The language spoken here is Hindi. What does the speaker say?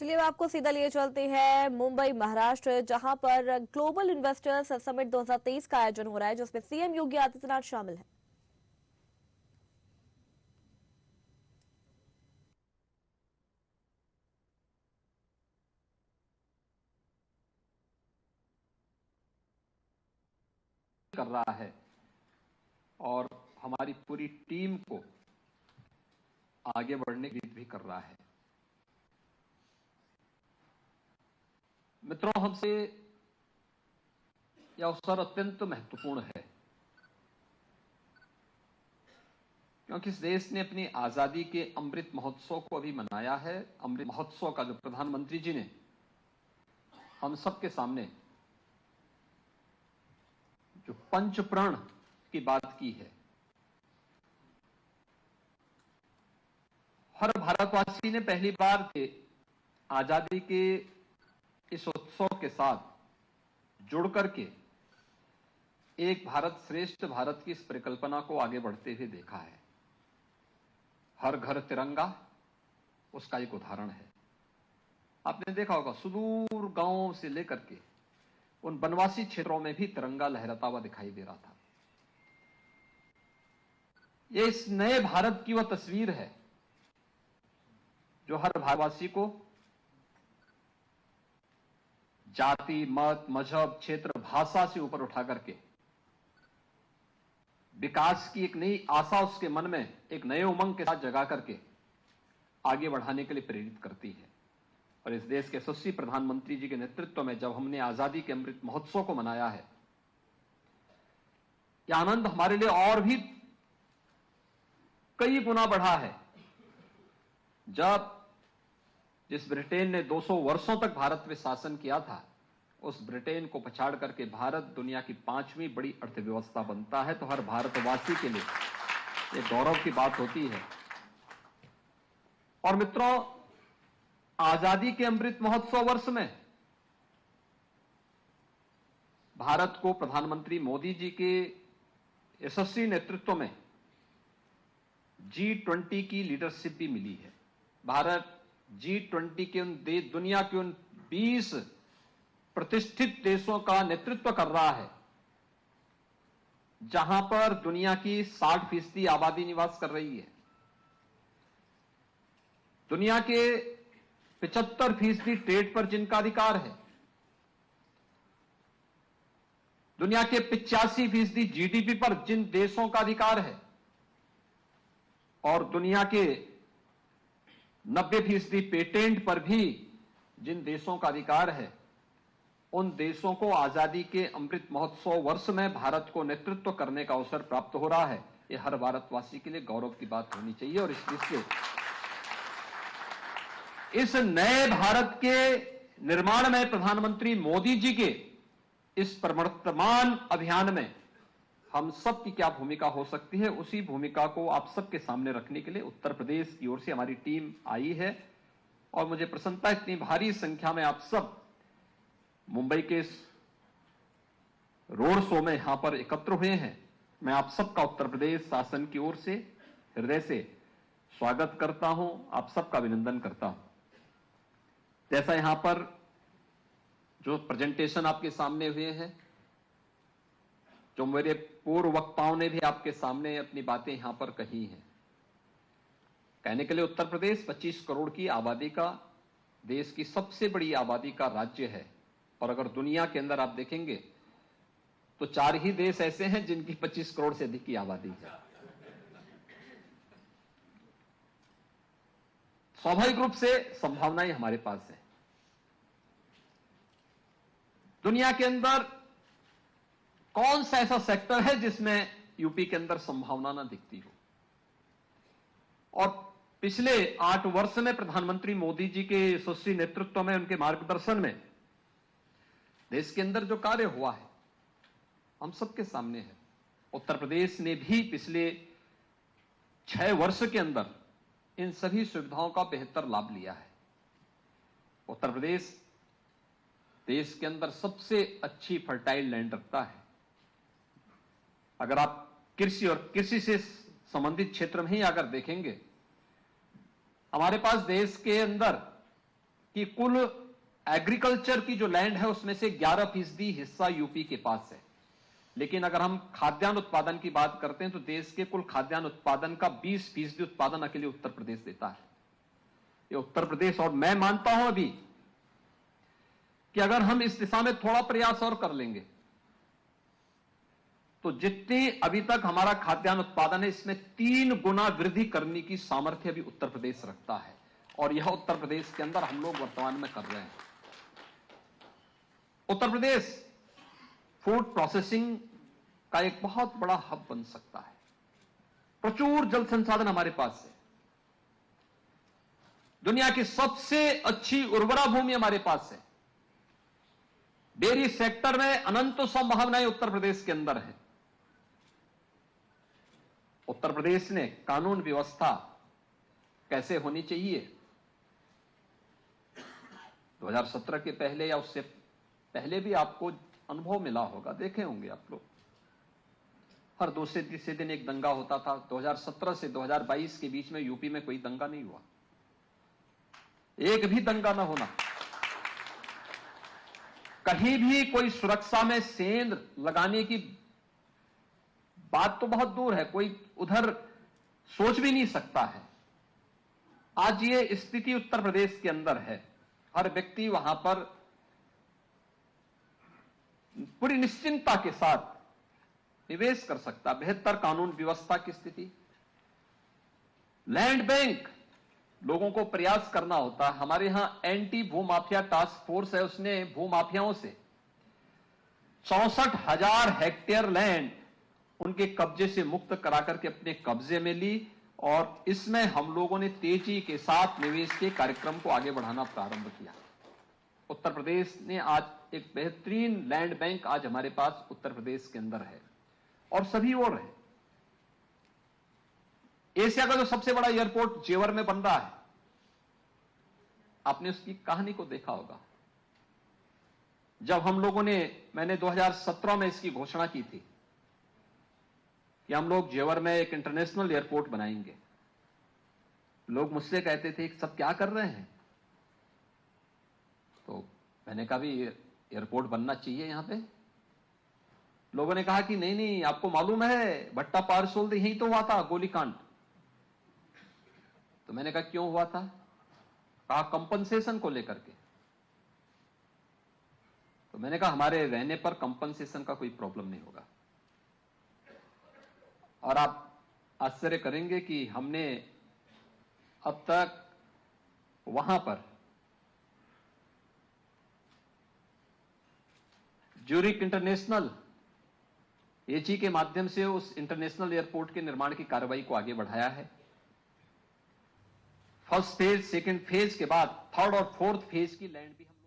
चलिए अब आपको सीधा लिए चलते हैं मुंबई महाराष्ट्र, जहां पर ग्लोबल इन्वेस्टर्स समिट 2023 का आयोजन हो रहा है, जिसमें सीएम योगी आदित्यनाथ शामिल है। कर रहा है और हमारी पूरी टीम को आगे बढ़ने की भी कर रहा है। मित्रों, हमसे यह अवसर अत्यंत महत्वपूर्ण है, क्योंकि इस देश ने अपनी आजादी के अमृत महोत्सव को अभी मनाया है। अमृत महोत्सव का जो प्रधानमंत्री जी ने हम सबके सामने जो पंचप्राण की बात की है, हर भारतवासी ने पहली बार के आजादी के इस उत्सव के साथ जुड़ करके एक भारत श्रेष्ठ भारत की इस परिकल्पना को आगे बढ़ते हुए देखा है। हर घर तिरंगा उसका एक उदाहरण है। आपने देखा होगा, सुदूर गांवों से लेकर के उन वनवासी क्षेत्रों में भी तिरंगा लहराता हुआ दिखाई दे रहा था। यह इस नए भारत की वह तस्वीर है जो हर भारतवासी को जाति, मत, मजहब, क्षेत्र, भाषा से ऊपर उठा करके विकास की एक नई आशा उसके मन में एक नए उमंग के साथ जगा करके आगे बढ़ाने के लिए प्रेरित करती है। और इस देश के यशस्वी प्रधानमंत्री जी के नेतृत्व में जब हमने आजादी के अमृत महोत्सव को मनाया है, यह आनंद हमारे लिए और भी कई गुना बढ़ा है। जब जिस ब्रिटेन ने 200 वर्षों तक भारत में शासन किया था, उस ब्रिटेन को पछाड़ करके भारत दुनिया की 5वीं बड़ी अर्थव्यवस्था बनता है, तो हर भारतवासी के लिए यह गौरव की बात होती है। और मित्रों, आजादी के अमृत महोत्सव वर्ष में भारत को प्रधानमंत्री मोदी जी के यशस्वी नेतृत्व में G20 की लीडरशिप भी मिली है। भारत G20 के दुनिया के उन 20 प्रतिष्ठित देशों का नेतृत्व कर रहा है जहां पर दुनिया की 60% आबादी निवास कर रही है। दुनिया के 75% ट्रेड पर जिनका अधिकार है, दुनिया के 85% जीडीपी पर जिन देशों का अधिकार है, और दुनिया के 90% पेटेंट पर भी जिन देशों का अधिकार है, उन देशों को आजादी के अमृत महोत्सव वर्ष में भारत को नेतृत्व करने का अवसर प्राप्त हो रहा है। यह हर भारतवासी के लिए गौरव की बात होनी चाहिए। और इसलिए इस नए भारत के निर्माण में प्रधानमंत्री मोदी जी के इस प्रवर्तमान अभियान में हम सब की क्या भूमिका हो सकती है, उसी भूमिका को आप सबके सामने रखने के लिए उत्तर प्रदेश की ओर से हमारी टीम आई है। और मुझे प्रसन्नता, इतनी भारी संख्या में आप सब मुंबई के इस रोड शो में यहां पर एकत्र हुए हैं। मैं आप सबका उत्तर प्रदेश शासन की ओर से हृदय से स्वागत करता हूं, आप सबका अभिनंदन करता हूं। जैसा यहां पर जो प्रेजेंटेशन आपके सामने हुए हैं, जो मेरे पूर्व वक्ताओं ने भी आपके सामने अपनी बातें यहां पर कही हैं, कहने के लिए उत्तर प्रदेश 25 करोड़ की आबादी का, देश की सबसे बड़ी आबादी का राज्य है। और अगर दुनिया के अंदर आप देखेंगे तो 4 ही देश ऐसे हैं जिनकी 25 करोड़ से अधिक की आबादी है। स्वाभाविक रूप से संभावनाएं हमारे पास हैं। दुनिया के अंदर कौन सा ऐसा सेक्टर है जिसमें यूपी के अंदर संभावना ना दिखती हो। और पिछले 8 वर्ष में प्रधानमंत्री मोदी जी के यशस्वी नेतृत्व में, उनके मार्गदर्शन में देश के अंदर जो कार्य हुआ है हम सबके सामने है। उत्तर प्रदेश ने भी पिछले 6 वर्ष के अंदर इन सभी सुविधाओं का बेहतर लाभ लिया है। उत्तर प्रदेश देश के अंदर सबसे अच्छी फर्टाइल लैंड रखता है। अगर आप कृषि और कृषि से संबंधित क्षेत्र में ही अगर देखेंगे, हमारे पास देश के अंदर कि कुल एग्रीकल्चर की जो लैंड है उसमें से 11% हिस्सा यूपी के पास है। लेकिन अगर हम खाद्यान्न उत्पादन की बात करते हैं तो देश के कुल खाद्यान्न उत्पादन का 20% उत्पादन अकेले उत्तर प्रदेश देता है। ये उत्तर प्रदेश, और मैं मानता हूं अभी कि अगर हम इस दिशा में थोड़ा प्रयास और कर लेंगे तो जितनी अभी तक हमारा खाद्यान्न उत्पादन है इसमें 3 गुना वृद्धि करने की सामर्थ्य अभी उत्तर प्रदेश रखता है, और यह उत्तर प्रदेश के अंदर हम लोग वर्तमान में कर रहे हैं। उत्तर प्रदेश फूड प्रोसेसिंग का एक बहुत बड़ा हब बन सकता है। प्रचुर जल संसाधन हमारे पास है, दुनिया की सबसे अच्छी उर्वरा भूमि हमारे पास है, डेयरी सेक्टर में अनंत संभावनाएं उत्तर प्रदेश के अंदर है। उत्तर प्रदेश ने कानून व्यवस्था कैसे होनी चाहिए, 2017 के पहले या उससे पहले भी आपको अनुभव मिला होगा, देखे होंगे आप लोग, हर दूसरे तीसरे दिन एक दंगा होता था। 2017 से 2022 के बीच में यूपी में कोई दंगा नहीं हुआ, एक भी दंगा ना होना, कहीं भी कोई सुरक्षा में सेंध लगाने की बात तो बहुत दूर है, कोई उधर सोच भी नहीं सकता है। आज ये स्थिति उत्तर प्रदेश के अंदर है, हर व्यक्ति वहां पर पूरी निश्चिंतता के साथ निवेश कर सकता। बेहतर कानून व्यवस्था की स्थिति, लैंड बैंक, लोगों को प्रयास करना होता है। हमारे यहां एंटी भूमाफिया टास्क फोर्स है, उसने भूमाफियाओं से 64,000 हेक्टेयर लैंड उनके कब्जे से मुक्त करा करके अपने कब्जे में ली, और इसमें हम लोगों ने तेजी के साथ निवेश के कार्यक्रम को आगे बढ़ाना प्रारंभ किया। उत्तर प्रदेश ने आज एक बेहतरीन लैंड बैंक आज हमारे पास उत्तर प्रदेश के अंदर है, और सभी और है। एशिया का जो सबसे बड़ा एयरपोर्ट जेवर में बन रहा है, आपने उसकी कहानी को देखा होगा। जब हम लोगों ने, मैंने 2017 में इसकी घोषणा की थी कि हम लोग जेवर में एक इंटरनेशनल एयरपोर्ट बनाएंगे, लोग मुझसे कहते थे सब क्या कर रहे हैं, तो मैंने कहा भी एयरपोर्ट बनना चाहिए यहां पे। लोगों ने कहा कि नहीं नहीं, आपको मालूम है भट्टा पारसोल यही तो हुआ था गोलीकांड। तो मैंने कहा क्यों हुआ था, कहा कंपनसेशन को लेकर के। तो मैंने कहा हमारे रहने पर कंपनसेशन का कोई प्रॉब्लम नहीं होगा। और आप आश्चर्य करेंगे कि हमने अब तक वहां पर ज्यूरिक इंटरनेशनल एची के माध्यम से उस इंटरनेशनल एयरपोर्ट के निर्माण की कार्रवाई को आगे बढ़ाया है। फर्स्ट फेज, सेकंड फेज के बाद थर्ड और फोर्थ फेज की लैंड भी हम